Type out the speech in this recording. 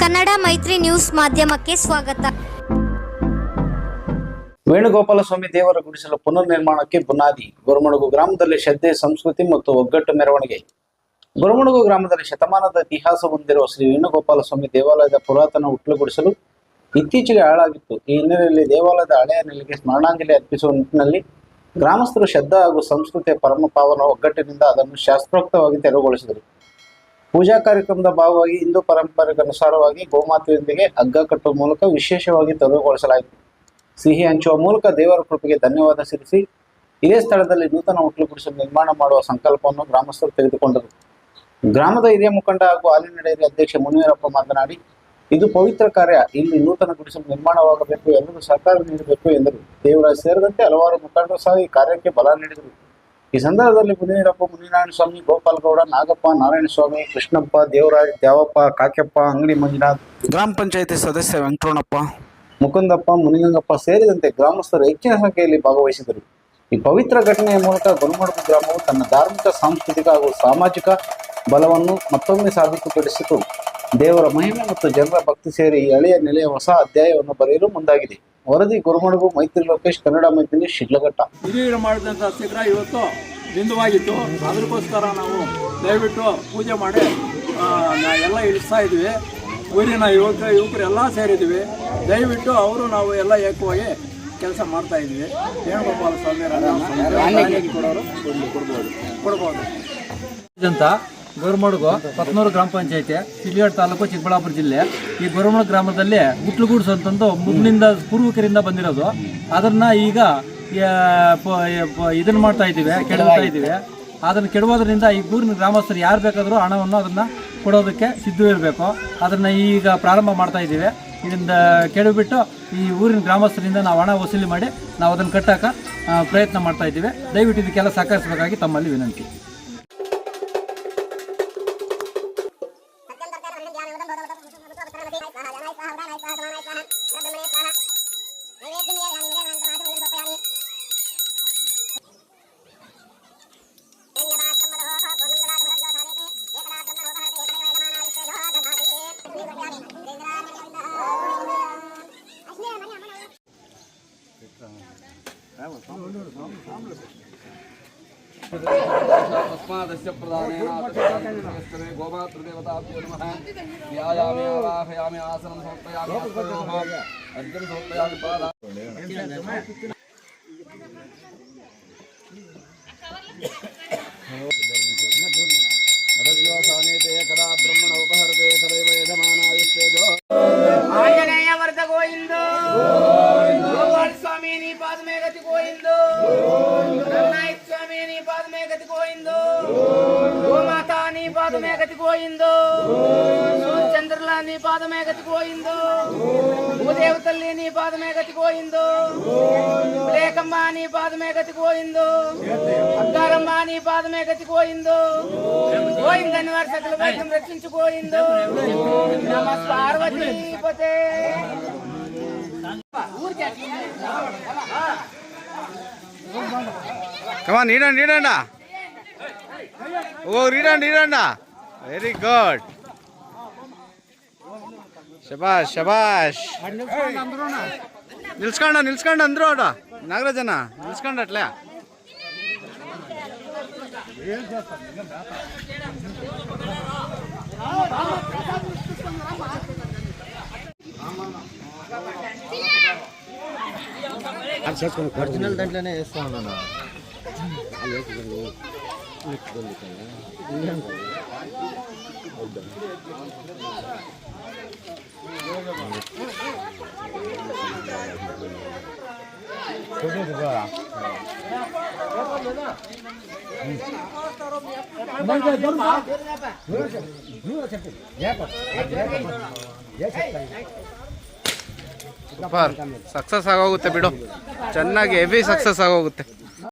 ಕನ್ನಡ ಮೈತ್ರಿ ನ್ಯೂಸ್ ಮಾಧ್ಯಮಕ್ಕೆ ಸ್ವಾಗತ. ವೇಣುಗೋಪಾಲಸ್ವಾಮಿ ದೇವರ ಗುಡಿಸಲು ಪುನರ್ ನಿರ್ಮಾಣಕ್ಕೆ ಬುನಾದಿ. ಗೊರಮಣಗು ಗ್ರಾಮದಲ್ಲಿ ಶ್ರದ್ಧೆ, ಸಂಸ್ಕೃತಿ ಮತ್ತು ಒಗ್ಗಟ್ಟು ಮೆರವಣಿಗೆ. ಗೊರಮಣಗು ಗ್ರಾಮದಲ್ಲಿ ಶತಮಾನದ ಇತಿಹಾಸ ಹೊಂದಿರುವ ಶ್ರೀ ವೇಣುಗೋಪಾಲಸ್ವಾಮಿ ದೇವಾಲಯದ ಪುರಾತನ ಹುಟ್ಟುಗುಡಿಸಲು ಇತ್ತೀಚೆಗೆ ಹಾಳಾಗಿತ್ತು. ಈ ಹಿನ್ನೆಲೆಯಲ್ಲಿ ದೇವಾಲಯದ ಹಳೆಯ ನೆಲೆಗೆ ಸ್ಮರಣಾಂಜಲಿ ಅರ್ಪಿಸುವ ನಿಟ್ಟಿನಲ್ಲಿ ಗ್ರಾಮಸ್ಥರು ಶ್ರದ್ಧಾ ಹಾಗೂ ಸಂಸ್ಕೃತಿಯ ಪರಮ ಪಾವನ ಒಗ್ಗಟ್ಟಿನಿಂದ ಅದನ್ನು ಶಾಸ್ತ್ರೋಕ್ತವಾಗಿ ತೆರವುಗೊಳಿಸಿದರು. ಪೂಜಾ ಕಾರ್ಯಕ್ರಮದ ಭಾಗವಾಗಿ ಹಿಂದೂ ಪರಂಪರೆಗೆ ಅನುಸಾರವಾಗಿ ಗೋಮಾತೆಯೊಂದಿಗೆ ಹಗ್ಗ ಕಟ್ಟುವ ಮೂಲಕ ವಿಶೇಷವಾಗಿ ತೆರವುಗೊಳಿಸಲಾಯಿತು. ಸಿಹಿ ಹಂಚುವ ಮೂಲಕ ದೇವರ ಕೃಪೆಗೆ ಧನ್ಯವಾದ ಸಲ್ಲಿಸಿ ಇದೇ ಸ್ಥಳದಲ್ಲಿ ನೂತನ ಹುಟ್ಟುಗುಡಿಸಲು ನಿರ್ಮಾಣ ಮಾಡುವ ಸಂಕಲ್ಪವನ್ನು ಗ್ರಾಮಸ್ಥರು ತೆಗೆದುಕೊಂಡರು. ಗ್ರಾಮದ ಹಿರಿಯ ಮುಖಂಡ ಹಾಗೂ ಹಾಲಿನ ಡೈರಿ ಅಧ್ಯಕ್ಷ ಮುನಿವೀರಪ್ಪ ಮಾತನಾಡಿ, ಇದು ಪವಿತ್ರ ಕಾರ್ಯ. ಇಲ್ಲಿ ನೂತನ ಗುಡಿಸಲು ನಿರ್ಮಾಣವಾಗಬೇಕು, ಎಲ್ಲರೂ ಸಹಕಾರ ನೀಡಬೇಕು ಎಂದರು. ದೇವರಾಜ್ ಸೇರಿದಂತೆ ಹಲವಾರು ಮುಖಂಡರು ಸಹ ಈ ಕಾರ್ಯಕ್ಕೆ ಬಲ ನೀಡಿದರು. ಈ ಸಂದರ್ಭದಲ್ಲಿ ಮುನಿವೀರಪ್ಪ, ಮುನಿನಾರಾಯಣ ಸ್ವಾಮಿ, ಗೋಪಾಲಗೌಡ, ನಾಗಪ್ಪ, ನಾರಾಯಣಸ್ವಾಮಿ, ಕೃಷ್ಣಪ್ಪ, ದೇವರಾಜ್, ದ್ಯಾವಪ್ಪ, ಕಾಕ್ಯಪ್ಪ, ಅಂಗಡಿ ಮಂಜುನಾಥ್, ಗ್ರಾಮ ಪಂಚಾಯಿತಿ ಸದಸ್ಯ ವೆಂಕಟರಮಣಪ್ಪ, ಮುಕುಂದಪ್ಪ, ಮುನಿಗಂಗಪ್ಪ ಸೇರಿದಂತೆ ಗ್ರಾಮಸ್ಥರು ಹೆಚ್ಚಿನ ಸಂಖ್ಯೆಯಲ್ಲಿ ಭಾಗವಹಿಸಿದರು. ಈ ಪವಿತ್ರ ಘಟನೆಯ ಮೂಲಕ ಗೊರಮಣಗು ಗ್ರಾಮವು ತನ್ನ ಧಾರ್ಮಿಕ, ಸಾಂಸ್ಕೃತಿಕ ಹಾಗೂ ಸಾಮಾಜಿಕ ಬಲವನ್ನು ಮತ್ತೊಮ್ಮೆ ಸಾಬೀತುಪಡಿಸಿತು. ದೇವರ ಮಹಿಮೆ ಮತ್ತು ಜನರ ಭಕ್ತಿ ಸೇರಿ ಈ ಹಳೆಯ ನೆಲೆಯ ಹೊಸ ಅಧ್ಯಾಯವನ್ನು ಬರೆಯಲು ಮುಂದಾಗಿದೆ. ವರದಿ ಗೊರಮಣಗು, ಮೈತ್ರಿ ಲೋಕೇಶ್, ಕನ್ನಡ ಮೈತ್ರಿ, ಶಿಡ್ಲಘಟ್ಟ. ಹಿರಿಯರು ಮಾಡಿದಂಥ ಶಿಖರ ಇವತ್ತು ಬಿಂದುವಾಗಿತ್ತು. ಅದಕ್ಕೋಸ್ಕರ ನಾವು ದಯವಿಟ್ಟು ಪೂಜೆ ಮಾಡಿ ಎಲ್ಲ ಇಳಿಸ್ತಾ ಇದ್ವಿ. ಊರಿನ ಯುವಕರು ಎಲ್ಲ ಸೇರಿದ್ವಿ. ದಯವಿಟ್ಟು ಅವರು ನಾವು ಎಲ್ಲ ಏಕವಾಗಿ ಕೆಲಸ ಮಾಡ್ತಾ ಇದ್ವಿ. ವೇಣುಗೋಪಾಲ ಸ್ವಾಮಿ ಕೊಡೋರು ಕೊಡ್ಬೋದು ಅಂತ ಗೊರಮಣಗು ಪತ್ನೂರು ಗ್ರಾಮ ಪಂಚಾಯತಿ, ಶಿಡ್ಲಘಟ್ಟ ತಾಲೂಕು, ಚಿಕ್ಕಬಳ್ಳಾಪುರ ಜಿಲ್ಲೆ. ಈ ಗೊರಮಣಗು ಗ್ರಾಮದಲ್ಲಿ ಹುಟ್ಲುಗೂಡ್ಸು ಅಂತಂದು ಮೊದಲಿನಿಂದ ಪೂರ್ವಿಕರಿಂದ ಬಂದಿರೋದು. ಅದನ್ನು ಈಗ ಇದನ್ನು ಮಾಡ್ತಾ ಇದ್ದೀವಿ, ಕೆಡವ್ತಾ ಇದ್ದೀವಿ. ಅದನ್ನು ಕೆಡವೋದ್ರಿಂದ ಈ ಊರಿನ ಗ್ರಾಮಸ್ಥರು ಯಾರು ಬೇಕಾದರೂ ಹಣವನ್ನು ಅದನ್ನು ಕೊಡೋದಕ್ಕೆ ಸಿದ್ಧವಿರಬೇಕು. ಅದನ್ನು ಈಗ ಪ್ರಾರಂಭ ಮಾಡ್ತಾ ಇದ್ದೀವಿ. ಇದರಿಂದ ಕೆಡವಿಬಿಟ್ಟು ಈ ಊರಿನ ಗ್ರಾಮಸ್ಥರಿಂದ ನಾವು ಹಣ ವಸೂಲಿ ಮಾಡಿ ನಾವು ಅದನ್ನು ಕಟ್ಟೋಕೆ ಪ್ರಯತ್ನ ಮಾಡ್ತಾ ಇದ್ದೀವಿ. ದಯವಿಟ್ಟು ಇದಕ್ಕೆಲ್ಲ ಸಹಕರಿಸಬೇಕಾಗಿ ತಮ್ಮಲ್ಲಿ ವಿನಂತಿ. तस्मादस्य प्रदानेन गोमातृदेवताभ्यो नमः। ध्यायामि, आवाहयामि, आसनं समर्पयामि, हस्तयोः अर्घ्यं समर्पयामि, अदव्योसानेते कदा ब्रह्मण उपहरते सदैव यजमानायुष्तेजो। आंजनेय वर्ध गोविंद, गोपाल स्वामी नी पाद में गति गोविंद, रघुनाथ स्वामी नी पाद में गति गोविंद, गोमाता नी पाद में गति गोविंद, सूर्यचंद्रला नी पाद में गति गोविंद, भूदेवतल्ली नी पाद में गति गोविंद, लेकम्मा नी पाद में गति गोविंद, अक्कारम्मा नी पाद में गति गोविंद, गोविंद निवार सकल वैद्यम रक्षिंचु गोविंद, नमः पार्वती पते। Come on, read and oh, read and very good. ಶಬಾಷ್ ಶಬಾಷ್. ನಿಲ್ಸ್ಕೊಂಡ ಅಂದ್ರು ಅಡ ನಾಗರಾಜನ ನಿಲ್ಸ್ಕೊಂಡ ಅಟ್ಲೆ. ఒరిజినల్ దాంట్లోనే వేస్తా ఉన్నాను. ಸೂಪರ್, ಸಕ್ಸಸ್ ಆಗೋಗುತ್ತೆ ಬಿಡು, ಚೆನ್ನಾಗಿ ಹೆವಿ ಸಕ್ಸಸ್ ಆಗೋಗುತ್ತೆ.